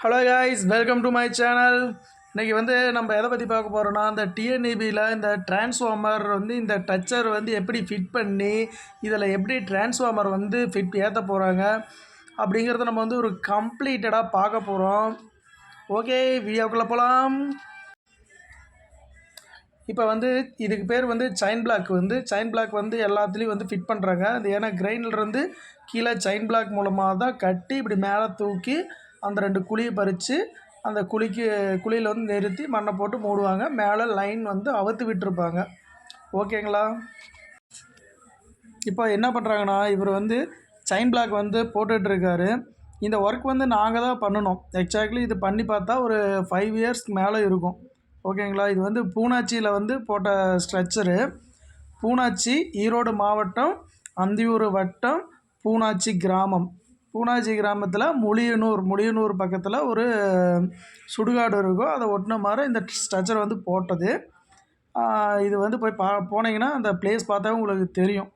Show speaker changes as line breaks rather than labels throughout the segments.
Hello guys, welcome to my channel. இன்றைக்கி நம்ம எதை பற்றி பார்க்க போகிறோன்னா, இந்த டிஎன்இபியில் இந்த டிரான்ஸ்ஃபார்மர் இந்த டச்சர் எப்படி ஃபிட் பண்ணி இதில் எப்படி டிரான்ஸ்ஃபார்மர் ஃபிட் ஏற்ற போகிறாங்க அப்படிங்கிறத நம்ம ஒரு கம்ப்ளீட்டடாக பார்க்க போகிறோம். ஓகே, வீடியோக்குள்ளே போகலாம். இப்போ இதுக்கு பேர் செயின் பிளாக் செயின் பிளாக் எல்லாத்துலேயும் ஃபிட் பண்ணுறாங்க. அது ஏன்னா கிரைண்ட்லேருந்து கீழே செயின் பிளாக் மூலமாக தான் கட்டி இப்படி மேலே தூக்கி அந்த 2 குழியை பறித்து அந்த குழியில் நிறுத்தி மண்ணை போட்டு மூடுவாங்க. மேலே லைன் அவுத்து விட்டுருப்பாங்க. ஓகேங்களா? இப்போ என்ன பண்ணுறாங்கன்னா, இவர் செயின் பிளாக் போட்டுட்ருக்காரு. இந்த ஒர்க் நாங்கள் தான் பண்ணணும். எக்ஸாக்ட்லி இது பண்ணி பார்த்தா ஒரு 5 இயர்ஸ்க்கு மேலே இருக்கும். ஓகேங்களா? இது பூனாச்சியில் போட்ட ஸ்ட்ரக்சரு. பூனாச்சி, ஈரோடு மாவட்டம், அந்தியூர் வட்டம், பூனாச்சி கிராமம். பூனாச்சி கிராமத்தில் முளியனூர் பக்கத்தில் ஒரு சுடுகாடு இருக்கும். அதை ஒட்டின மாதிரி இந்த ஸ்ட்ரக்சர் போட்டது. இது போய் போனீங்கன்னா அந்த பிளேஸ் பார்த்தா உங்களுக்கு தெரியும்.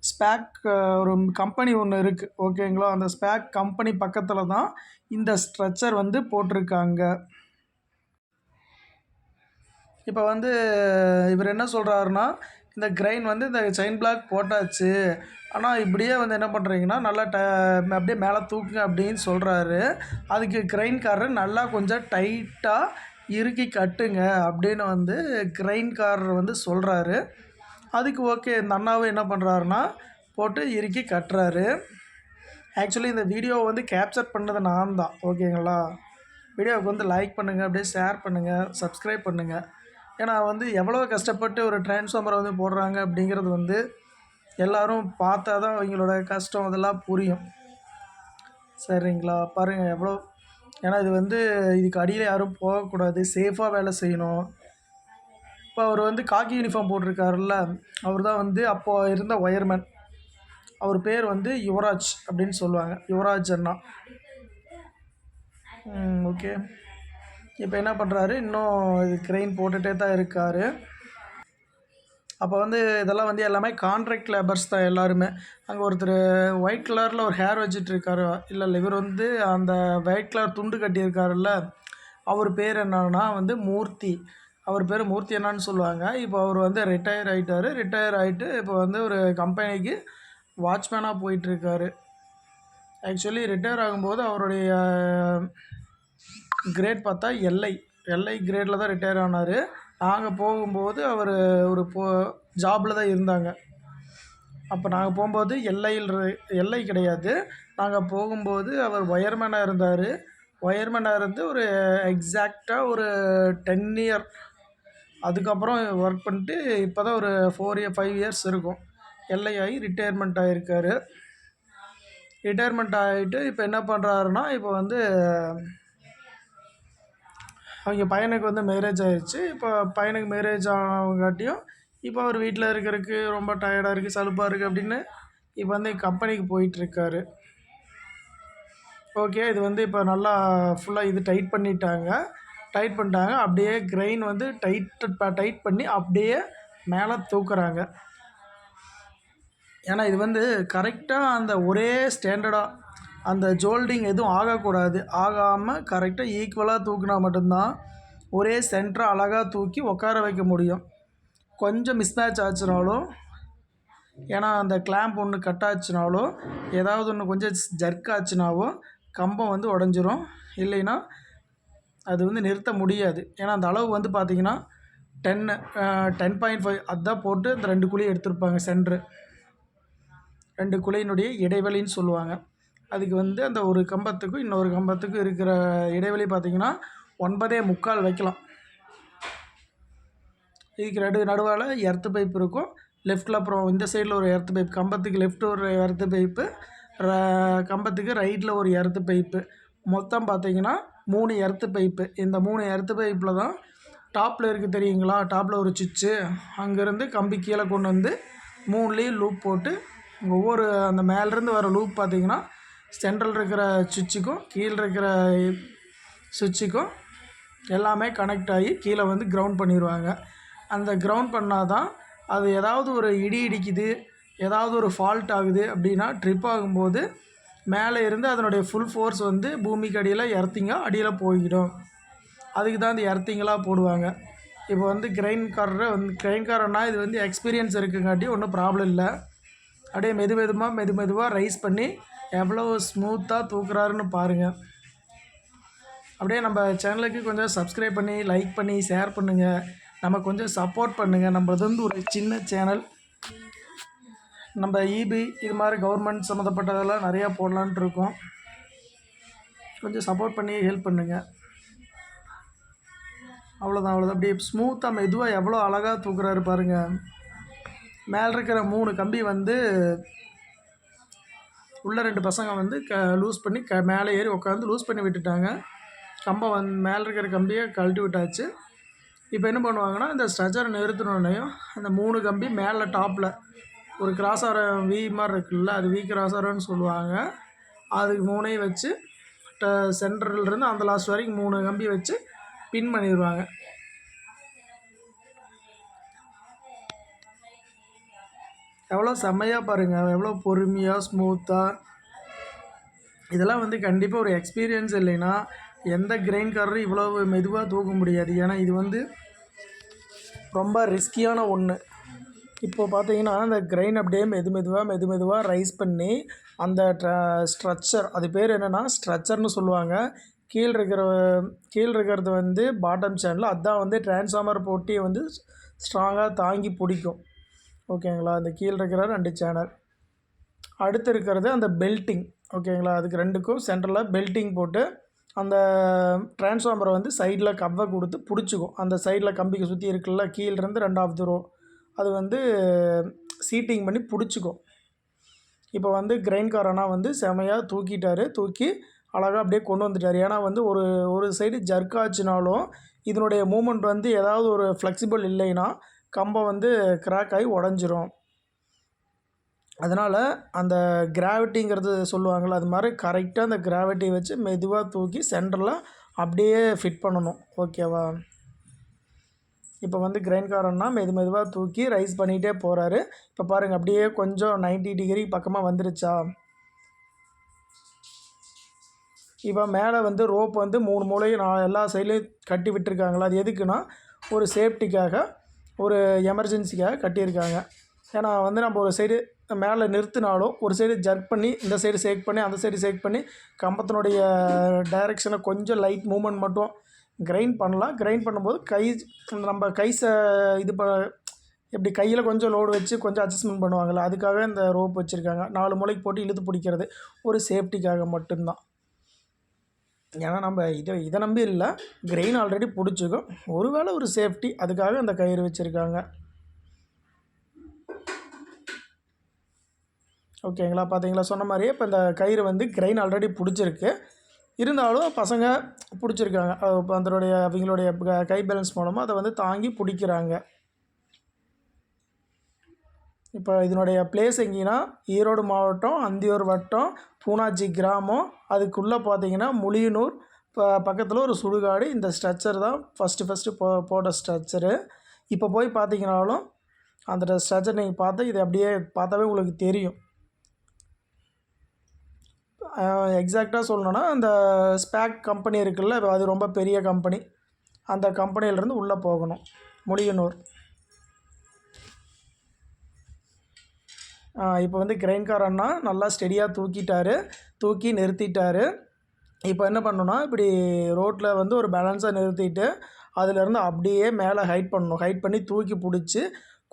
ஸ்பேக் ஒரு கம்பெனி ஒன்று இருக்குது. ஓகேங்களா? அந்த ஸ்பேக் கம்பெனி பக்கத்தில் தான் இந்த ஸ்ட்ரக்சர் போட்டிருக்காங்க. இப்போ இவர் என்ன சொல்கிறாருன்னா, இந்த கிரைன் இந்த செயின் பிளாக் போட்டாச்சு, ஆனால் இப்படியே என்ன பண்ணுறீங்கன்னா நல்லா அப்படியே மேலே தூக்குங்க அப்படின்னு சொல்கிறாரு. அதுக்கு கிரைன்காரர் நல்லா கொஞ்சம் டைட்டாக இறுக்கி கட்டுங்க அப்படின்னு கிரைன்காரர் சொல்கிறாரு. அதுக்கு ஓகே, இந்த அண்ணாவும் என்ன பண்ணுறாருன்னா போட்டு இறுக்கி கட்டுறாரு. ஆக்சுவலி இந்த வீடியோவை கேப்சர் பண்ணது நான் தான். ஓகேங்களா? வீடியோவுக்கு லைக் பண்ணுங்கள், அப்படியே ஷேர் பண்ணுங்கள், சப்ஸ்கிரைப் பண்ணுங்கள். ஏன்னா எவ்வளோ கஷ்டப்பட்டு ஒரு டிரான்ஸ்ஃபார்மரை போடுறாங்க அப்படிங்கிறது எல்லோரும் பார்த்தா தான் அவங்களோட கஷ்டம் அதெல்லாம் புரியும். சரிங்களா? பாருங்கள் எவ்வளோ. ஏன்னா இது இதுக்கு அடியில் யாரும் போகக்கூடாது, சேஃபாக வேலை செய்யணும். இப்போ அவர் காக்கி யூனிஃபார்ம் போட்டிருக்காருல்ல, அவர் தான் அப்போது இருந்த ஒயர்மேன். அவர் பேர் யுவராஜ் அப்படின்னு சொல்லுவாங்க. யுவராஜ் அண்ணா. ஓகே, இப்போ என்ன பண்ணுறாரு, இன்னும் இது கிரெயின் போட்டுகிட்டே தான் இருக்கார். அப்போ இதெல்லாம் எல்லாமே கான்ட்ராக்ட் லேபர்ஸ் தான் எல்லாருமே. அங்கே ஒருத்தர் ஒயிட் கலரில் ஒரு ஹேர் வச்சிட்ருக்காரு. இல்லை இவர் அந்த ஒயிட் கலர் துண்டு கட்டியிருக்காருல்ல, அவர் பேர் என்னன்னா மூர்த்தி. அவர் பேர் மூர்த்தி என்னான்னு சொல்லுவாங்க. இப்போ அவர் ரிட்டையர் ஆகிட்டார். ரிட்டையர் ஆகிட்டு இப்போ ஒரு கம்பெனிக்கு வாட்ச்மேனாக போயிட்டுருக்காரு. ஆக்சுவலி ரிட்டையர் ஆகும்போது அவருடைய கிரேட் பார்த்தா எல்ஐ கிரேடில் தான் ரிட்டையர் ஆனார். நாங்கள் போகும்போது அவர் ஒரு ஜாபில் தான் இருந்தாங்க. அப்போ நாங்கள் போகும்போது எல்ஐ கிடையாது. நாங்கள் போகும்போது அவர் ஒயர்மேனாக இருந்தார். ஒயர்மேனாக இருந்து ஒரு எக்ஸாக்டாக ஒரு 10 இயர் அதுக்கப்புறம் ஒர்க் பண்ணிட்டு இப்போ தான் ஒரு 5 இயர்ஸ் இருக்கும். எல்ஐ ஆகி ரிட்டையர்மெண்ட் ஆகியிருக்காரு. ரிட்டையர்மெண்ட் ஆகிட்டு இப்போ என்ன பண்ணுறாருன்னா, இப்போ அவங்க பையனுக்கு மேரேஜ் ஆகிடுச்சு. இப்போ பையனுக்கு மேரேஜ் ஆனங்காட்டியும் இப்போ அவர் வீட்டில் இருக்கிறதுக்கு ரொம்ப டயர்டாக இருக்குது, சலுப்பாக இருக்குது அப்படின்னு இப்போ கம்பெனிக்கு போயிட்டுருக்காரு. ஓகே, இது இப்போ நல்லா ஃபுல்லாக இது டைட் பண்ணிட்டாங்க. அப்படியே கிரைன் டைட் பண்ணி அப்படியே மேலே தூக்குறாங்க. ஏன்னா இது கரெக்டாக அந்த ஒரே ஸ்டாண்டர்டாக அந்த ஜோல்டிங் எதுவும் ஆகக்கூடாது. ஆகாமல் கரெக்டாக ஈக்குவலாக தூக்கினா மட்டும்தான் ஒரே சென்டராக அழகாக தூக்கி உட்கார வைக்க முடியும். கொஞ்சம் மிஸ்மேட்ச் ஆச்சுனாலும், ஏன்னா அந்த கிளாம்ப் ஒன்று கட் ஆச்சுனாலும், ஏதாவது ஒன்று கொஞ்சம் ஜர்க் ஆச்சுனாவோ கம்பம் உடஞ்சிரும். இல்லைன்னா அது நிறுத்த முடியாது. ஏன்னா அந்த அளவு பார்த்திங்கன்னா 10.5 அதுதான் போட்டு அந்த 2 குழி எடுத்திருப்பாங்க. சென்ட்ரு 2 குழியினுடைய இடைவெளின்னு சொல்லுவாங்க. அதுக்கு அந்த ஒரு கம்பத்துக்கும் இன்னொரு கம்பத்துக்கும் இருக்கிற இடைவெளி பார்த்திங்கன்னா 9.25 வைக்கலாம். இதுக்கு நடுவால் எர்த்து பைப் இருக்கும். லெஃப்ட்டில் அப்புறம் இந்த சைடில் ஒரு எர்த்து பைப், கம்பத்துக்கு லெஃப்ட் ஒரு எர்த்து பைப்பு, கம்பத்துக்கு ரைட்டில் ஒரு எர்த்து பைப்பு. மொத்தம் பார்த்திங்கன்னா 3 எர்த்து பைப்பு. இந்த 3 எர்த்து பைப்பில் தான் டாப்பில் இருக்குது தெரியுங்களா, டாப்பில் ஒரு சுவிட்சு, அங்கேருந்து கம்பி கீழே கொண்டு 3லேயும் லூப் போட்டு ஒவ்வொரு அந்த மேலேருந்து வர லூப் பார்த்திங்கன்னா சென்ட்ரல் இருக்கிற சுவிட்சுக்கும் கீழே இருக்கிற சுவிட்சுக்கும் எல்லாமே கனெக்ட் ஆகி கீழே கிரவுண்ட் பண்ணிடுவாங்க. அந்த கிரவுண்ட் பண்ணால் தான் அது ஏதாவது ஒரு இடிக்குது, ஏதாவது ஒரு ஃபால்ட் ஆகுது அப்படின்னா ட்ரிப் ஆகும்போது மேலே இருந்து அதனுடைய ஃபுல் ஃபோர்ஸ் வந்து பூமிக்கு அடியில் எர்த்திங்காக அடியில் போய்கிடும். அதுக்கு தான் இந்த எர்த்திங்கெலாம் போடுவாங்க. இப்போ வந்து கிரெயின்காரன்னா இது வந்து எக்ஸ்பீரியன்ஸ் இருக்குங்காட்டி ஒன்றும் ப்ராப்ளம் இல்லை. அப்படியே மெதுவாக ரைஸ் பண்ணி எவ்வளோ ஸ்மூத்தாக தூக்குறாருன்னு பாருங்கள். அப்படியே நம்ம சேனலுக்கு கொஞ்சம் சப்ஸ்கிரைப் பண்ணி, லைக் பண்ணி, ஷேர் பண்ணுங்கள். நம்ம கொஞ்சம் சப்போர்ட் பண்ணுங்கள். நம்மளது வந்து ஒரு சின்ன சேனல். நம்ம இபி இது மாதிரி கவர்மெண்ட் சம்மந்தப்பட்டதெல்லாம் நிறையா போடலான்ட்டு இருக்கோம். கொஞ்சம் சப்போர்ட் பண்ணி ஹெல்ப் பண்ணுங்கள். அவ்வளோதான். அப்படியே ஸ்மூத்தாக மெதுவாக எவ்வளோ அழகாக தூக்குறாரு பாருங்கள். மேலே இருக்கிற 3 கம்பி வந்து உள்ள 2 பசங்க வந்து லூஸ் பண்ணி மேலே ஏறி உட்காந்து லூஸ் பண்ணி விட்டுட்டாங்க. கம்பம் மேலே இருக்கிற கம்பியை கழட்டி விட்டாச்சு. இப்போ என்ன பண்ணுவாங்கன்னா, இந்த ஸ்ட்ரெச்சரை நிறுத்தினோடனையும் அந்த 3 கம்பி மேலே டாப்பில் ஒரு கிராஸாரம் வி மாதிரி இருக்குல்ல, அது வி கிராஸாரம்னு சொல்லுவாங்க. அதுக்கு 3ஐயும் வச்சு சென்டர்லேருந்து அந்த லாஸ்ட் வரைக்கும் 3 கம்பி வச்சு பின் பண்ணிடுவாங்க. எவ்வளோ செம்மையாக பாருங்கள், எவ்வளோ பொறுமையாக ஸ்மூத்தாக. இதெல்லாம் வந்து கண்டிப்பாக ஒரு எக்ஸ்பீரியன்ஸ் இல்லைன்னா எந்த கிரெயின்காரரும் இவ்வளோ மெதுவாக தூக்க முடியாது. ஏன்னா இது வந்து ரொம்ப ரிஸ்கியான ஒன்று. இப்போது பார்த்தீங்கன்னா அந்த கிரெயின் அப்படியே மெதுவாக ரைஸ் பண்ணி அந்த ஸ்ட்ரக்சர், அது பேர் என்னென்னா ஸ்ட்ரக்சர்னு சொல்லுவாங்க. கீழே இருக்கிறது வந்து பாட்டம் சேனல், அதுதான் வந்து டிரான்ஸ்ஃபார்மர் போட்டி வந்து ஸ்ட்ராங்காக தாங்கி பிடிக்கும். ஓகேங்களா? அந்த கீழே இருக்கிற 2 சேனல். அடுத்து இருக்கிறது அந்த பெல்ட்டிங். ஓகேங்களா? அதுக்கு 2க்கும் சென்டரில் பெல்ட்டிங் போட்டு அந்த டிரான்ஸ்ஃபார்மரை வந்து சைடில் கவ்வை கொடுத்து பிடிச்சிக்கும். அந்த சைடில் கம்பிக்கு சுற்றி இருக்குல்ல, கீழேருந்து 2வது ரோ, அது வந்து சீட்டிங் பண்ணி பிடிச்சிக்கும். இப்போ வந்து கிரெயின்காரனா வந்து செமையாக தூக்கி அழகாக அப்படியே கொண்டு வந்துட்டார். ஏன்னா வந்து ஒரு சைடு ஜர்க் ஆச்சுனாலும் இதனுடைய மூமெண்ட் வந்து ஏதாவது ஒரு ஃப்ளெக்சிபிள் இல்லைன்னா கம்பம் வந்து கிராக் ஆகி உடஞ்சிரும். அதனால் அந்த கிராவிட்டிங்கிறது சொல்லுவாங்கள்ல, அது மாதிரி கரெக்டாக அந்த கிராவிட்டி வச்சு மெதுவாக தூக்கி சென்டரில் அப்படியே ஃபிட் பண்ணணும். ஓகேவா? இப்போ வந்து கிரெயின்காரன்னா மெதுவாக தூக்கி ரைஸ் பண்ணிகிட்டே போகிறாரு. இப்போ பாருங்கள், அப்படியே கொஞ்சம் 90 டிகிரி பக்கமாக வந்துருச்சா. இப்போ மேலே வந்து ரோப் வந்து 3 மூலையும் எல்லா சைட்லேயும் கட்டி விட்டுருக்காங்களா. அது எதுக்குன்னா ஒரு சேஃப்டிக்காக, ஒரு எமர்ஜென்சிக்காக கட்டியிருக்காங்க. ஏன்னா வந்து நம்ம ஒரு சைடு மேலே நிறுத்தினாலும் ஒரு சைடு ஜர்க் பண்ணி இந்த சைடு ஷேக் பண்ணி அந்த சைடு ஷேக் பண்ணி கம்பத்தினுடைய டைரெக்ஷனை கொஞ்சம் லைட் மூமெண்ட் மட்டும் கிரைண்ட் பண்ணலாம். கிரைண்ட் பண்ணும்போது நம்ம இது எப்படி கையில் கொஞ்சம் லோடு வச்சு கொஞ்சம் அட்ஜஸ்ட்மெண்ட் பண்ணுவாங்கள்ல, அதுக்காக இந்த ரோப் வச்சுருக்காங்க. 4 மூலைக்கு போட்டு இழுத்து பிடிக்கிறது ஒரு சேஃப்டிக்காக மட்டும்தான். ஏன்னா நம்ம இதை நம்பி இல்லை, கிரெயின் ஆல்ரெடி பிடிச்சிக்கும், ஒருவேளை ஒரு சேஃப்டி, அதுக்காக அந்த கயிறு வச்சுருக்காங்க. ஓகேங்களா? பார்த்தீங்களா? சொன்ன மாதிரியே இப்போ இந்த கயிறு வந்து கிரெயின் ஆல்ரெடி பிடிச்சிருக்கு, இருந்தாலும் பசங்க பிடிச்சிருக்காங்க. இப்போ அவங்களுடைய கை பேலன்ஸ் மூலமாக அதை வந்து தாங்கி பிடிக்கிறாங்க. இப்போ இதனுடைய பிளேஸ் எங்கேன்னா ஈரோடு மாவட்டம், அந்தியூர் வட்டம், பூனாச்சி கிராமம். அதுக்குள்ளே பார்த்தீங்கன்னா முளியனூர் பக்கத்தில் ஒரு சுடுகாடு. இந்த ஸ்ட்ரக்சர் தான் ஃபஸ்ட்டு போட்ட ஸ்ட்ரக்சரு. இப்போ போய் பார்த்தீங்கன்னாலும் அந்த ஸ்ட்ரக்சர் நீங்கள் பார்த்தா இது அப்படியே பார்த்தாவே உங்களுக்கு தெரியும். எக்ஸாக்டாக சொல்லணுன்னா அந்த ஸ்பேக் கம்பெனி இருக்குல்ல, அது ரொம்ப பெரிய கம்பெனி. அந்த கம்பெனியிலேருந்து உள்ளே போகணும். முளியனூர். இப்போ வந்து கிரெயின்காரன்னா நல்லா ஸ்டெடியாக தூக்கி நிறுத்திட்டார். இப்போ என்ன பண்ணணுன்னா, இப்படி ரோட்டில் வந்து ஒரு பேலன்ஸாக நிறுத்திட்டு அதிலேருந்து அப்படியே மேலே ஹைட் பண்ணி தூக்கி பிடிச்சி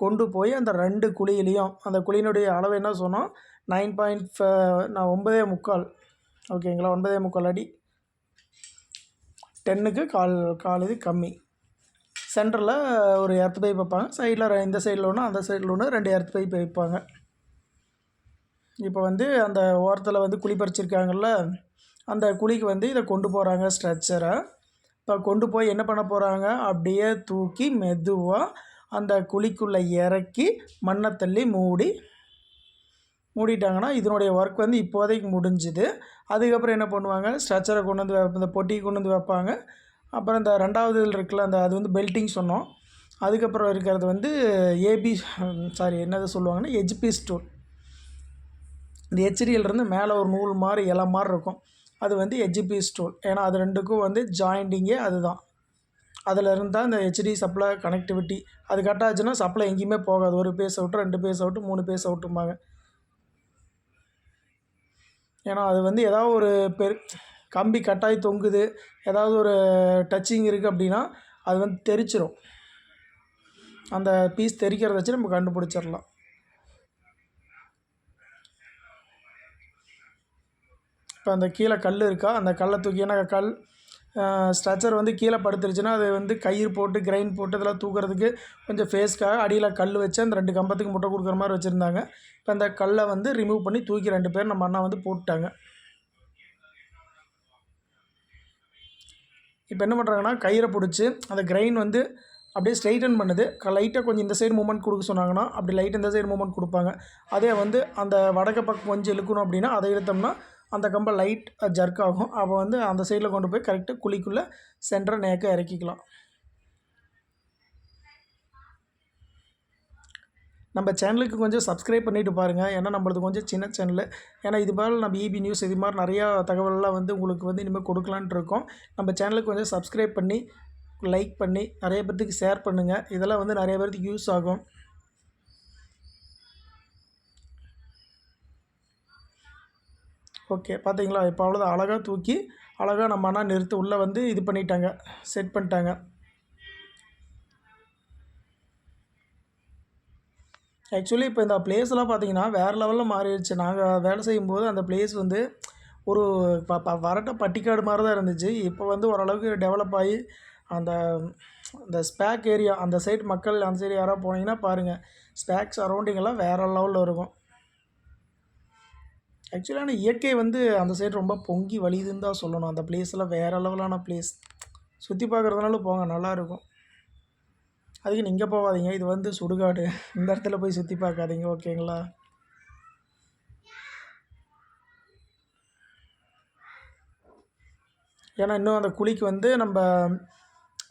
கொண்டு போய் அந்த 2 குழியிலையும், அந்த குழியினுடைய அளவு என்ன சொன்னோம், 9.5 ஓகேங்களா, 9.5 அடி, 10க்கு கால் இது கம்மி. சென்டரில் ஒரு எர்த் பைப் வைப்பாங்க, சைடில் இந்த சைடில் ஒன்று அந்த சைடில் ஒன்று 2 எர்த் பைப் வைப்பாங்க. இப்போ வந்து அந்த ஓரத்தில் வந்து குழி பறிச்சிருக்காங்கல்ல, அந்த குழிக்கு வந்து இதை கொண்டு போகிறாங்க ஸ்ட்ரக்சரை. இப்போ கொண்டு போய் என்ன பண்ண போகிறாங்க, அப்படியே தூக்கி மெதுவாக அந்த குழிக்குள்ளே இறக்கி மண்ணை தள்ளி மூடிட்டாங்கன்னா இதனுடைய ஒர்க் வந்து இப்போதைக்கு முடிஞ்சுது. அதுக்கப்புறம் என்ன பண்ணுவாங்க, ஸ்ட்ரக்சரை கொண்டு வந்து இந்த பொட்டியை கொண்டு வந்து வைப்பாங்க. அப்புறம் இந்த 2வது இதில் இருக்குல்ல, அது வந்து பெல்ட்டிங் சொன்னோம். அதுக்கப்புறம் இருக்கிறது வந்து என்னது சொல்லுவாங்கன்னா எஜ்பி ஸ்டூல். இந்த ஹெச்டிஎல்லேருந்து மேலே ஒரு நூல் மாதிரி இலை மாதிரி இருக்கும், அது வந்து ஹெச்பிஎஸ் டூல். ஏன்னா அது ரெண்டுக்கும் வந்து ஜாயிண்டிங்கே அதுதான். அதில் இருந்தால் இந்த ஹெச்டி சப்ளை கனெக்டிவிட்டி அது கட் ஆச்சுன்னா சப்ளை எங்கேயுமே போகாது. ஒரு phase out, 2 phase out, 3 phase அவுட்டும்பாங்க. ஏன்னா அது வந்து ஏதாவது ஒரு கம்பி கட்டாயி தொங்குது, ஏதாவது ஒரு டச்சிங் இருக்குது அப்படின்னா அது வந்து தெரிச்சிடும். அந்த பீஸ் தெரிக்கிறத வச்சு நம்ம கண்டுபிடிச்சிடலாம். இப்போ அந்த கீழே கல் இருக்கா, அந்த கல்லை தூக்கி, ஏன்னா ஸ்ட்ரக்சர் வந்து கீழே படுத்துருச்சுன்னா அது வந்து கயிறு போட்டு கிரைன் போட்டு இதெல்லாம் தூக்கிறதுக்கு கொஞ்சம் ஃபேஸ்க்காக அடியில் கல் வச்சு அந்த 2 கம்பத்துக்கு முட்டை கொடுக்குற மாதிரி வச்சுருந்தாங்க. இப்போ அந்த கல்லை வந்து ரிமூவ் பண்ணி தூக்கி 2 பேர் நம்ம அண்ணா வந்து போட்டாங்க. இப்போ என்ன பண்ணுறாங்கன்னா கயிறை பிடிச்சி அந்த கிரைன் வந்து அப்படியே ஸ்ட்ரைட்டன் பண்ணுது. லைட்டாக கொஞ்சம் இந்த சைடு மூமெண்ட் கொடுக்க சொன்னாங்கன்னா அப்படி லைட் இந்த சைடு மூமெண்ட் கொடுப்பாங்க. அதே வந்து அந்த வடக்கு பக்கம் கொஞ்சம் இழுக்கணும் அப்படின்னா அதை இழுத்தோம்னா அந்த கம்பை லைட் ஜர்க் ஆகும். அப்போ வந்து அந்த சைடில் கொண்டு போய் கரெக்டாக குழிக்குள்ளே சென்டரை நேக்க இறக்கிக்கலாம். நம்ம சேனலுக்கு கொஞ்சம் சப்ஸ்கிரைப் பண்ணிவிட்டு பாருங்கள். ஏன்னா நம்மளது கொஞ்சம் சின்ன சேனலு. ஏன்னா இது மாதிரி நம்ம இபி நியூஸ் இது மாதிரி நிறையா தகவலெலாம் வந்து உங்களுக்கு வந்து இனிமேல் கொடுக்கலான்ட்டு இருக்கோம். நம்ம சேனலுக்கு கொஞ்சம் சப்ஸ்கிரைப் பண்ணி லைக் பண்ணி நிறைய பேர்த்துக்கு ஷேர் பண்ணுங்கள். இதெல்லாம் வந்து நிறைய பேர்த்துக்கு யூஸ் ஆகும். ஓகே, பார்த்தீங்களா? இப்போ அவ்வளோதான், அழகாக தூக்கி அழகாக நம்ம அண்ணா நிறுத்து உள்ளே வந்து இது பண்ணிட்டாங்க, செட் பண்ணிட்டாங்க. ஆக்சுவலி இப்போ இந்த பிளேஸ்லாம் பார்த்தீங்கன்னா வேறு லெவலில் மாறிடுச்சு. நாங்கள் வேலை செய்யும்போது அந்த பிளேஸ் வந்து ஒரு வரட்ட பட்டிக்காடு மாதிரி தான் இருந்துச்சு. இப்போ வந்து ஓரளவுக்கு டெவலப் ஆகி அந்த அந்த ஸ்பேக் ஏரியா அந்த சைடு மக்கள் அந்த சைடு யாராவது போனீங்கன்னா பாருங்கள், ஸ்பேக் சரௌண்டிங்கெல்லாம் வேறு லெவலில் இருக்கும். ஆக்சுவலான இயற்கை வந்து அந்த சைடு ரொம்ப பொங்கி வழியுதுன்னு தான் சொல்லணும். அந்த பிளேஸ்லாம் வேறு லெவலான பிளேஸ். சுற்றி பார்க்குறதுனால போங்க, நல்லாயிருக்கும். அதுக்கு நீங்கள் போகாதீங்க, இது வந்து சுடுகாடு. இந்த இடத்துல போய் சுற்றி பார்க்காதீங்க, ஓகேங்களா? ஏன்னா இன்னும் அந்த குழிக்கு வந்து நம்ம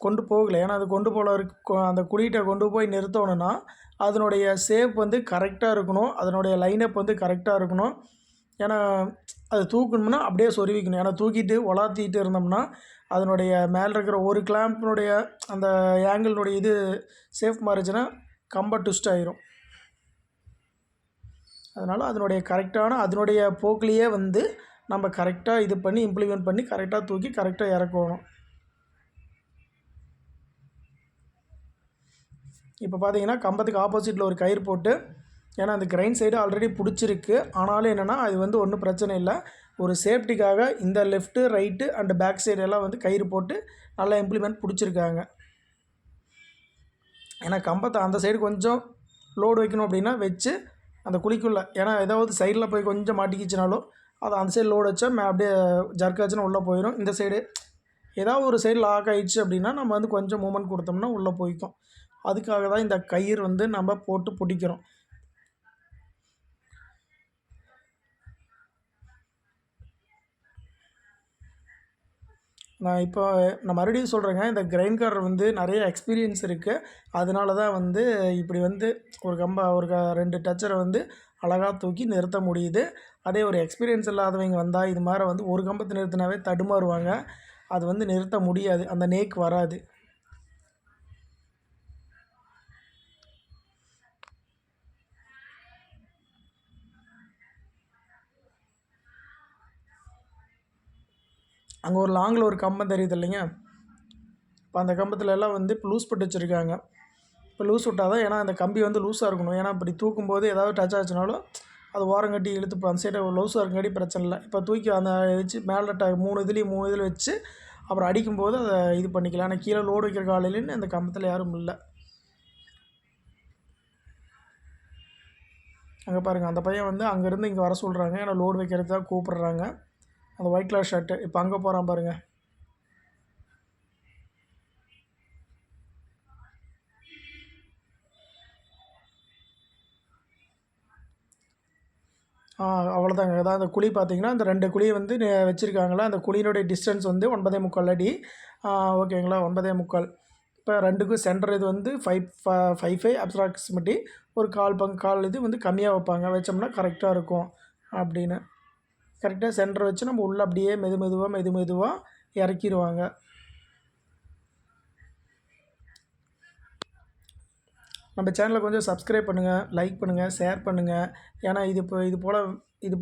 கொண்டு போகலை. ஏன்னா அது கொண்டு போகிறதுக்கு அந்த குழிகிட்ட கொண்டு போய் நிறுத்தணுன்னா அதனுடைய ஷேப் வந்து கரெக்டாக இருக்கணும், அதனுடைய லைனப் வந்து கரெக்டாக இருக்கணும். ஏன்னா அது தூக்கணும்னா அப்படியே சொருவிக்கணும். ஏன்னா தூக்கிட்டு உலாத்திட்டு இருந்தோம்னா அதனுடைய மேலே இருக்கிற ஒரு கிளாம்பினுடைய அந்த ஆங்கிளினுடைய இது சேஃப் மாறிச்சுன்னா கம்பை ட்விஸ்ட் ஆகிரும். அதனால் அதனுடைய கரெக்டான அதனுடைய போக்கிலேயே வந்து நம்ம கரெக்டாக இது பண்ணி இம்ப்ளிமெண்ட் பண்ணி கரெக்டாக தூக்கி கரெக்டாக இறக்கணும். இப்போ பார்த்தீங்கன்னா கம்பத்துக்கு ஆப்போசிட்டில் ஒரு கயிறு போட்டு, ஏன்னா அந்த கிரைன் சைடு ஆல்ரெடி பிடிச்சிருக்கு. ஆனாலும் என்னென்னா அது வந்து ஒன்றும் பிரச்சனை இல்லை. ஒரு சேஃப்டிக்காக இந்த left right and back side எல்லாம் வந்து கயிறு போட்டு நல்லா இம்ப்ளிமெண்ட் பிடிச்சிருக்காங்க. ஏன்னா கம்பத்தை அந்த சைடு கொஞ்சம் லோடு வைக்கணும் அப்படின்னா வச்சு அந்த குழிக்குள்ளே, ஏன்னா ஏதாவது சைடில் போய் கொஞ்சம் மாட்டிக்கிச்சினாலும் அதை அந்த சைடு லோடு வச்சா அப்படியே ஜர்க்காச்சுன்னா உள்ளே போயிடும். இந்த சைடு ஏதாவது ஒரு சைடு லாக் ஆகிடுச்சு அப்படின்னா நம்ம வந்து கொஞ்சம் மூமெண்ட் கொடுத்தோம்னா உள்ளே போய்க்கும். அதுக்காக தான் இந்த கயிறு வந்து நம்ம போட்டு பிடிக்கிறோம். நான் மறுபடியும் சொல்கிறேங்க, இந்த கிரைன்காரர் வந்து நிறைய எக்ஸ்பீரியன்ஸ் இருக்குது. அதனால தான் வந்து இப்படி வந்து ஒரு 2 டச்சரை வந்து அழகாக தூக்கி நிறுத்த முடியுது. அதே ஒரு எக்ஸ்பீரியன்ஸ் இல்லாதவங்க வந்தால் இது மாதிரி வந்து ஒரு கம்பத்தை நிறுத்தினாவே தடுமாறுவாங்க. அது வந்து நிறுத்த முடியாது, அந்த நேக் வராது. அங்கே ஒரு லாங்கில் ஒரு கம்பம் தெரியுது இல்லைங்க, இப்போ அந்த கம்பத்தில் எல்லாம் வந்து இப்போ லூஸ் போட்டு வச்சுருக்காங்க. இப்போ லூஸ் விட்டால் தான், ஏன்னா அந்த கம்பி வந்து லூஸாக இருக்கணும். ஏன்னா இப்படி தூக்கும்போது ஏதாவது டச் ஆச்சுனாலும் அது ஓரம் கட்டி இழுத்து அந்த சைடை லூஸாக இருக்கங்காட்டி பிரச்சனை இல்லை. இப்போ தூக்கி அந்த வச்சு மேலே 3 இதில் வச்சு அப்புறம் அடிக்கும்போது அதை இது பண்ணிக்கலாம். ஆனால் கீழே லோடு வைக்கிற காலையிலன்னு அந்த கம்பத்தில் யாரும் இல்லை. அங்கே பாருங்கள், அந்த பையன் வந்து அங்கேருந்து இங்கே வர சொல்கிறாங்க. ஏன்னா லோடு வைக்கிறது தான் கூப்பிட்றாங்க. அந்த ஒயிட் கலர் ஷர்ட்டு இப்போ அங்கே போகிறான் பாருங்கள். அவ்வளோதாங்க. அதான் அந்த குழி பார்த்தீங்கன்னா அந்த 2 குழியை வந்து வச்சுருக்காங்களா, அந்த குழியினுடைய டிஸ்டன்ஸ் வந்து 9.25 அடி. ஓகேங்களா, 9.25. இப்போ 2க்கும் சென்டர் இது வந்து 5.5 அப்ராக்சிமேட்டி. ஒரு கால் இது வந்து கம்மியாக வைப்பாங்க, வச்சோம்னா கரெக்டாக இருக்கும். அப்படின்னு. கரெக்டாக சென்டர் வச்சு நம்ம உள்ளே அப்படியே மெதுவாக இறக்கிடுவாங்க. நம்ம சேனலை கொஞ்சம் சப்ஸ்கிரைப் பண்ணுங்கள், லைக் பண்ணுங்கள், ஷேர் பண்ணுங்கள். ஏன்னா இது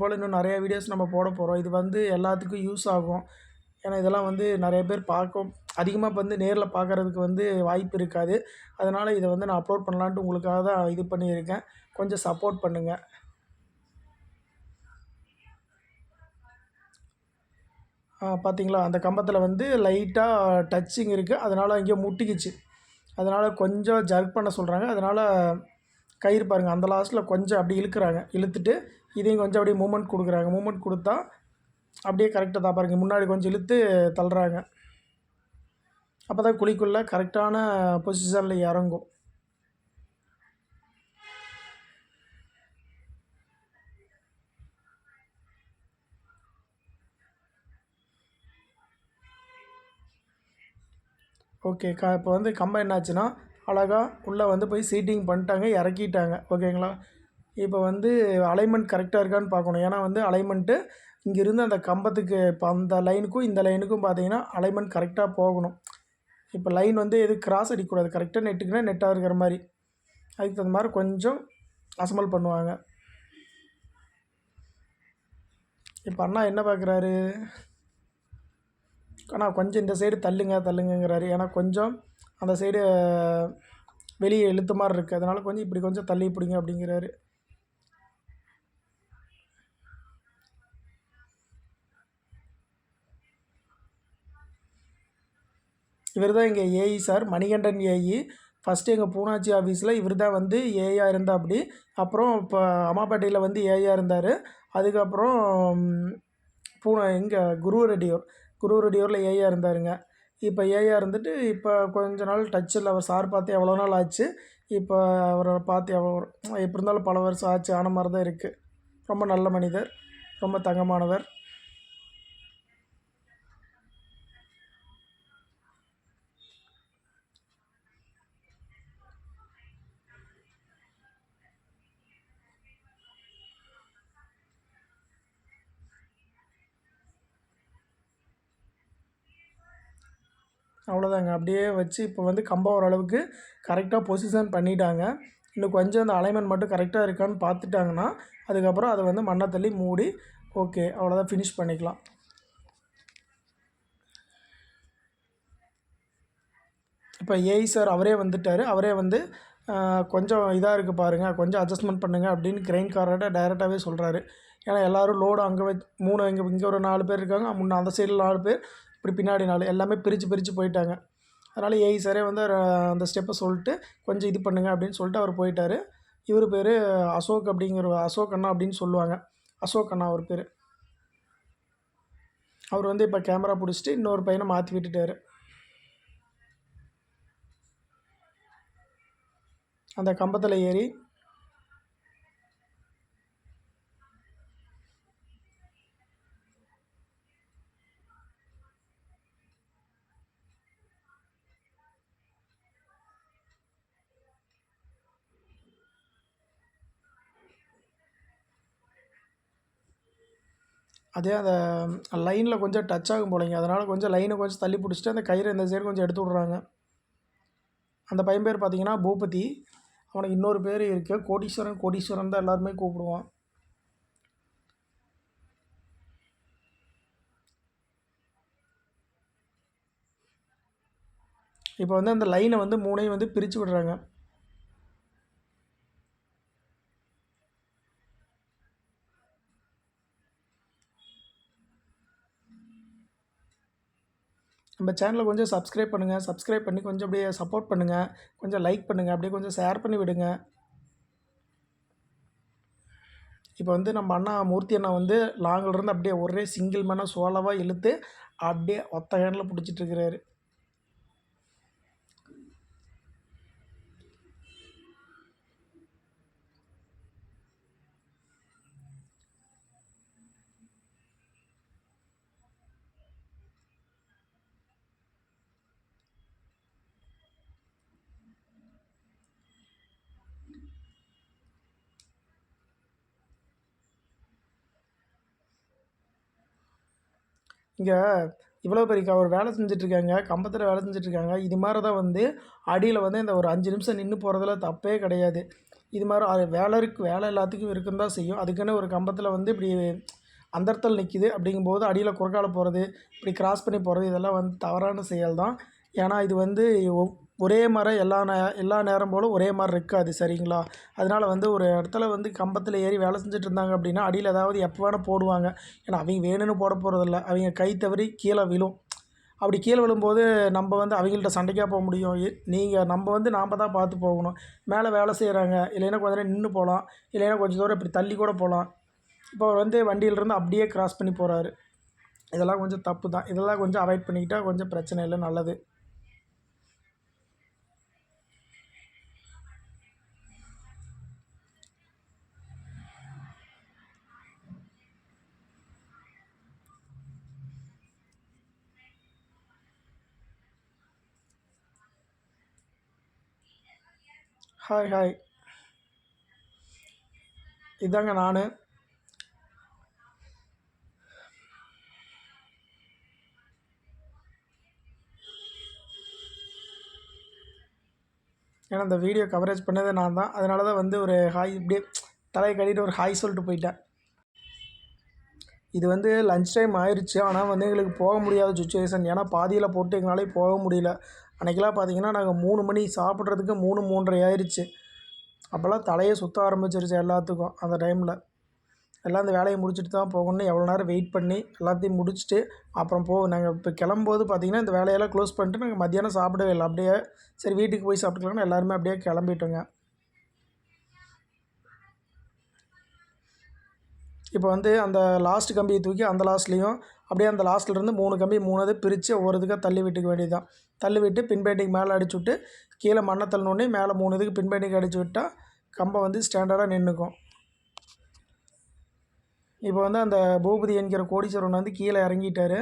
போல் இன்னும் நிறையா வீடியோஸ் நம்ம போட போகிறோம். இது வந்து எல்லாத்துக்கும் யூஸ் ஆகும். ஏன்னா இதெல்லாம் வந்து நிறைய பேர் அதிகமாக வந்து நேரில் பார்க்குறதுக்கு வந்து வாய்ப்பு இருக்காது. அதனால் இதை வந்து நான் அப்லோட் பண்ணலான்ட்டு உங்களுக்காக தான் இது பண்ணியிருக்கேன். கொஞ்சம் சப்போர்ட் பண்ணுங்கள். பார்த்தீங்களா, அந்த கம்பத்தில் வந்து லைட்டாக டச்சிங் இருக்குது. அதனால் அங்கேயோ முட்டிக்கிச்சு. அதனால் கொஞ்சம் ஜர்க் பண்ண சொல்கிறாங்க. அதனால் கயிறு பாருங்கள், அந்த லாஸ்ட்டில் கொஞ்சம் அப்படி இழுக்கிறாங்க. இழுத்துட்டு இதையும் கொஞ்சம் அப்படியே மூமெண்ட் கொடுக்குறாங்க. மூமெண்ட் கொடுத்தா அப்படியே கரெக்டாக தான் பாருங்கள், முன்னாடி கொஞ்சம் இழுத்து தள்ளுறாங்க. அப்போ தான் குழிக்குள்ளே கரெக்டான பொசிஷனில் இறங்கும். ஓகே. இப்போ வந்து கம்பம் என்னாச்சுன்னா, அழகாக உள்ளே வந்து போய் சீட்டிங் பண்ணிட்டாங்க, இறக்கிட்டாங்க. ஓகேங்களா. இப்போ வந்து அலைன்மெண்ட் கரெக்டாக இருக்கான்னு பார்க்கணும். ஏன்னா வந்து அலைன்மெண்ட்டு இங்கேருந்து அந்த கம்பத்துக்கு இப்போ அந்த லைனுக்கும் இந்த லைனுக்கும் பார்த்தீங்கன்னா அலைன்மெண்ட் கரெக்டாக போகணும். இப்போ லைன் வந்து எதுவும் கிராஸ் அடிக்கக்கூடாது. கரெக்டாக நெட்டுக்குன்னா நெட்டாக இருக்கிற மாதிரி. அதுக்கு தகுந்த மாதிரி கொஞ்சம் அசம்பல் பண்ணுவாங்க. இப்போ அண்ணா என்ன பார்க்குறாரு, ஆனால் கொஞ்சம் இந்த சைடு தள்ளுங்கிறாரு. ஏன்னா கொஞ்சம் அந்த சைடு வெளியே இழுத்த மாதிரி இருக்குது. அதனால் கொஞ்சம் இப்படி கொஞ்சம் தள்ளி பிடிங்க அப்படிங்கிறாரு. இவர் தான் எங்கள் AE sir, Manikandan AE. First எங்கள் பூனாச்சி ஆஃபீஸில் இவர் தான் வந்து ஏஐயா இருந்தால் அப்படி. அப்புறம் இப்போ அம்மாப்பேட்டையில் வந்து ஏஐயா இருந்தார். அதுக்கப்புறம் இங்கே குருவரெட்டியூரில் ஏஐயா இருந்தாருங்க. இப்போ ஏஐயா இருந்துட்டு இப்போ கொஞ்ச நாள் டச்சில் அவர் சார் பார்த்து எவ்வளோ நாள் ஆச்சு. இப்போ அவரை பார்த்து எப்படி இருந்தாலும் பல வருஷம் ஆச்சு ஆன மாதிரி தான் இருக்குது. ரொம்ப நல்ல மனிதர், ரொம்ப தங்கமானவர். அவ்வளோதாங்க. அப்படியே வச்சு இப்போ வந்து கம்பம் ஓரளவுக்கு கரெக்டாக பொசிஷன் பண்ணிட்டாங்க. இன்னும் கொஞ்சம் அந்த அலைன்மெண்ட் மட்டும் கரெக்டாக இருக்கான்னு பார்த்துட்டாங்கன்னா அதுக்கப்புறம் அதை வந்து மண்ணை தள்ளி மூடி ஓகே அவ்வளோதான், ஃபினிஷ் பண்ணிக்கலாம். இப்போ ஏஇ சார் அவரே வந்துட்டார். அவரே வந்து கொஞ்சம் இதாக இருக்குது பாருங்கள், கொஞ்சம் அட்ஜஸ்ட்மெண்ட் பண்ணுங்கள் அப்படின்னு கிரெயின்காரர்கிட்ட டைரெக்டாகவே சொல்கிறாரு. ஏன்னா எல்லோரும் லோடு அங்கே 3 இங்கே ஒரு 4 பேர் இருக்காங்க, அந்த சைடில் 4 பேர், இப்படி பின்னாடி 4 எல்லாமே பிரித்து போயிட்டாங்க. அதனால் ஏஇ சாரே வந்து அந்த ஸ்டெப்பை சொல்லிட்டு கொஞ்சம் இது பண்ணுங்க அப்படின்னு சொல்லிட்டு அவர் போயிட்டார். இவர் பேர் அசோக் அண்ணா அப்படின்னு சொல்லுவாங்க. அசோக் அண்ணா அவர் பேர். அவர் வந்து இப்போ கேமரா பிடிச்சிட்டு இன்னொரு பையனை மாற்றி விட்டுட்டார். அந்த கம்பத்தில் ஏறி அதே அந்த லைனில் கொஞ்சம் டச் ஆகும் போலைங்க. அதனால் கொஞ்சம் லைனை கொஞ்சம் தள்ளி பிடிச்சிட்டு அந்த கயிறை இந்த சைடு கொஞ்சம் எடுத்து விட்றாங்க. அந்த பையன் பேர் பார்த்திங்கன்னா பூபதி. அவனுக்கு இன்னொரு பேர் இருக்குது, கோடீஸ்வரன் தான் எல்லாருமே கூப்பிடுவான். இப்போ வந்து அந்த லைனை வந்து 3ஐயும் வந்து பிரித்து விடுறாங்க. நம்ம சேனலை கொஞ்சம் சப்ஸ்கிரைப் பண்ணுங்கள். சப்ஸ்கிரைப் பண்ணி கொஞ்சம் அப்படியே சப்போர்ட் பண்ணுங்கள். கொஞ்சம் லைக் பண்ணுங்கள். அப்படியே கொஞ்சம் ஷேர் பண்ணி விடுங்க. இப்போ வந்து நம்ம அண்ணா மூர்த்தி அண்ணா வந்து லாங்கிலிருந்து அப்படியே ஒரே சிங்கிள் மேனாக சோலோவாக இழுத்து அப்படியே ஒத்த ஹேண்டில் பிடிச்சிட்ருக்கிறாரு. இங்கே இவ்வளோ பெரிய ஒரு வேலை செஞ்சிட்ருக்காங்க, கம்பத்தில் வேலை செஞ்சிட்ருக்காங்க. இது மாதிரி தான் வந்து அடியில் வந்து இந்த ஒரு 5 நிமிஷம் நின்று போகிறதுல தப்பே கிடையாது. இது மாதிரி அது வேலை எல்லாத்துக்கும் இருக்குன்னு தான் செய்யும். அதுக்குன்னு ஒரு கம்பத்தில் வந்து இப்படி அந்தரத்தில் நிற்கிது அப்படிங்கும்போது அடியில் குறுக்கால போகிறது, இப்படி கிராஸ் பண்ணி போகிறது இதெல்லாம் வந்து தவறான செயல் தான். ஏன்னா இது வந்து ஒரே மாதிரி எல்லா நேரம் போல் ஒரே மாதிரி இருக்காது, சரிங்களா? அதனால் வந்து ஒரு இடத்துல வந்து கம்பத்தில் ஏறி வேலை செஞ்சுட்டு இருந்தாங்க அப்படின்னா அடியில் ஏதாவது எப்போ வேணால் போடுவாங்க. ஏன்னா அவங்க வேணும்னு போட போகிறதில்ல, அவங்க கை தவறி கீழே விழும். அப்படி கீழே விழும்போது நம்ம வந்து அவங்கள்ட்ட சண்டைக்காக போக முடியும்? நம்ம வந்து நாம் தான் பார்த்து போகணும். மேலே வேலை செய்கிறாங்க, இல்லைன்னா கொஞ்ச நேரம் நின்று போகலாம், இல்லைன்னா கொஞ்சம் தூரம் இப்படி தள்ளி கூட போகலாம். இப்போ வந்து வண்டியிலிருந்து அப்படியே கிராஸ் பண்ணி போகிறாரு. இதெல்லாம் கொஞ்சம் தப்பு தான். இதெல்லாம் கொஞ்சம் அவாய்ட் பண்ணிக்கிட்டால் கொஞ்சம் பிரச்சனை இல்லை, நல்லது. ஹாய் ஹாய், இதாங்க நான். ஏன்னா இந்த வீடியோ கவரேஜ் பண்ணதே நான் தான். அதனால தான் வந்து ஒரு ஹாய் இப்படியே தலையை கட்டிட்டு ஒரு ஹாய் சொல்லிட்டு போயிட்டேன். இது வந்து லன்ச் டைம் ஆயிடுச்சு, ஆனால் வந்து எங்களுக்கு போக முடியாத சுச்சுவேஷன். ஏன்னா பாதியில் போட்டு எங்களாலே போக முடியல. அன்றைக்கெல்லாம் பார்த்திங்கன்னா நாங்கள் 3 மணி சாப்பிட்றதுக்கு 3, 3:30 ஆயிடுச்சு. அப்போல்லாம் தலையே சுற்ற ஆரம்பிச்சிருச்சு எல்லாத்துக்கும். அந்த டைமில் எல்லாம் அந்த வேலையை முடிச்சுட்டு தான் போகணும்னு எவ்வளோ நேரம் வெயிட் பண்ணி எல்லாத்தையும் முடிச்சுட்டு அப்புறம் நாங்கள் இப்போ கிளம்பும்போது பார்த்திங்கன்னா இந்த வேலையெல்லாம் க்ளோஸ் பண்ணிட்டு நாங்கள் மத்தியானம் சாப்பிடவே இல்லை. அப்படியே சரி வீட்டுக்கு போய் சாப்பிட்டுக்கலாம்னு எல்லாருமே அப்படியே கிளம்பிட்டோங்க. இப்போ வந்து அந்த லாஸ்ட் கம்பியை தூக்கி அந்த லாஸ்ட்லேயும் அப்படியே அந்த லாஸ்ட்லேருந்து 3 கம்பி 3 பிரித்து ஒவ்வொரு இதுக்காக தள்ளி விட்டுக்க வேண்டியது தான். தள்ளி விட்டு பின்பேண்டிங் மேலே அடிச்சு விட்டு கீழே மண்ணை தள்ளினோடனே மேலே 3 இதுக்கு பின்பேண்டிங் அடிச்சு விட்டால் கம்பை வந்து ஸ்டாண்டர்டாக நின்றுக்கும். இப்போ வந்து அந்த பூபதி என்கிற கோடீஸ்வரன் வந்து கீழே இறங்கிட்டார்.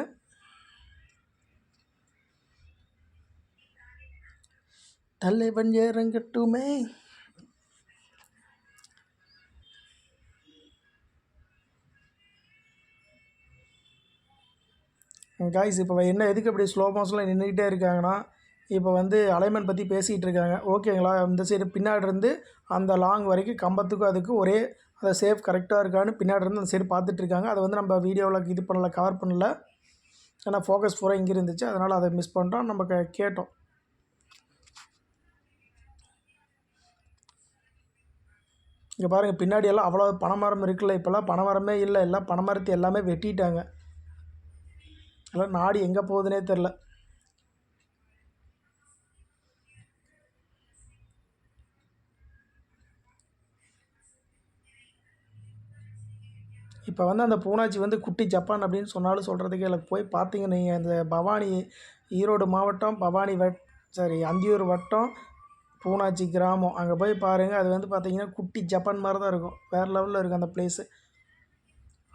தலைவன் இறங்கட்டுமே. காய்ஸ் இப்போ என்ன எதுக்கு அப்படி ஸ்லோ மோஷனில் நின்றுக்கிட்டே இருக்காங்கன்னா, இப்போ வந்து அலைன்மெண்ட் பற்றி பேசிகிட்டு இருக்காங்க, ஓகேங்களா? இந்த சைடு பின்னாடி இருந்து அந்த லாங் வரைக்கும் கம்பத்துக்கும் அதுக்கு ஒரே அந்த சேஃப் கரெக்டாக இருக்கான்னு பின்னாடி இருந்து அந்த சைடு பார்த்துட்ருக்காங்க. அதை வந்து நம்ம வீடியோவில் இது பண்ணல, கவர் பண்ணல. ஏன்னா ஃபோக்கஸ் பூரா இங்கே இருந்துச்சு, அதனால் அதை மிஸ் பண்ணிட்டோம். நம்ம கேட்டோம். இங்கே பாருங்கள், பின்னாடி எல்லாம் அவ்வளோ பனைமரம் இருக்குல்ல, இப்போல்லாம் பனைமரமே இல்லை, எல்லாம் பனைமரத்தை எல்லாமே வெட்டிட்டாங்க. எல்லாம் நாடு எங்கே போகுதுன்னே தெரில. இப்போ வந்து அந்த பூனாச்சி வந்து குட்டி ஜப்பான் அப்படின்னு சொன்னாலும் சொல்கிறதுக்கு எனக்கு போய் பார்த்தீங்க நீங்கள். இந்த பவானி, ஈரோடு மாவட்டம் பவானி அந்தியூர் வட்டம் பூனாச்சி கிராமம், அங்கே போய் பாருங்கள். அது வந்து பார்த்திங்கன்னா குட்டி ஜப்பான் மாதிரி தான் இருக்கும். வேறு லெவலில் இருக்கும் அந்த பிளேஸு.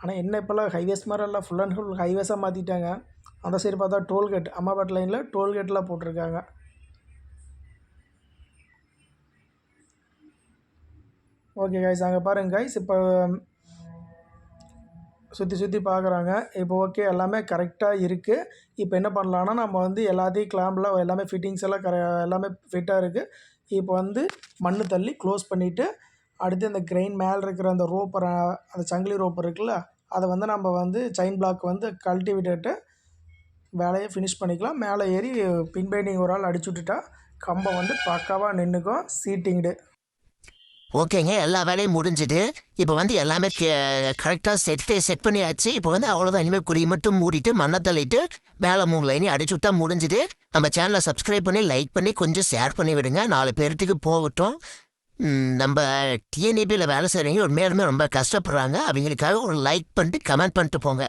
ஆனால் என்ன இப்போல்லாம் ஹைவேஸ் மாதிரி எல்லாம் ஃபுல் அண்ட் ஃபுல் ஹைவேஸாக மாற்றிட்டாங்க. அந்த சைடு பார்த்தா டோல்கேட், அம்மாபாட் லைனில் டோல்கேட்லாம் போட்டிருக்காங்க. ஓகே கைஸ், அங்கே பாருங்கள் கைஸ், இப்போ சுற்றி பார்க்குறாங்க. இப்போ ஓகே, எல்லாமே கரெக்டாக இருக்குது. இப்போ என்ன பண்ணலான்னா நம்ம வந்து எல்லாத்தையும் கிளாம்பில் எல்லாமே ஃபிட்டிங்ஸ் எல்லாம் எல்லாமே ஃபிட்டாக இருக்குது. இப்போ வந்து மண் தள்ளி க்ளோஸ் பண்ணிவிட்டு அடுத்து இந்த கிரெயின் மேலே இருக்கிற அந்த ரோப்பர், அந்த சங்கிலி ரோப்பர் இருக்குல்ல, அதை வந்து நம்ம வந்து செயின் பிளாக் வந்து கழட்டி விட்டுட்டு வேலையை ஃபினிஷ் பண்ணிக்கலாம். மேலே ஏறி பின்பைண்டிங் ஒரு ஆள் அடிச்சு விட்டுட்டா கம்பம் வந்து பக்காவாக நின்றுக்கும், சீட்டிங்டு.
ஓகேங்க, எல்லா வேலையும் முடிஞ்சுது. இப்போ வந்து எல்லாமே கரெக்டாக செட் பண்ணியாச்சு. இப்போ வந்து அவ்வளோதான். இனிமேல் குறி மட்டும் மூடிட்டு மண்ணை தள்ளிட்டு மேலே 3 லைனையும் அடிச்சு விட்டா முடிஞ்சுது. நம்ம சேனலை சப்ஸ்கிரைப் பண்ணி லைக் பண்ணி கொஞ்சம் ஷேர் பண்ணி விடுங்க, 4 பேர்த்துக்கு போகட்டும். நம்ம டிஎன்இபியில் வேலை செய்கிறவங்க ஒரு மேலுமே ரொம்ப கஷ்டப்படுறாங்க. அவங்களுக்காக ஒரு லைக் பண்ணிட்டு கமெண்ட் பண்ணிட்டு போங்க.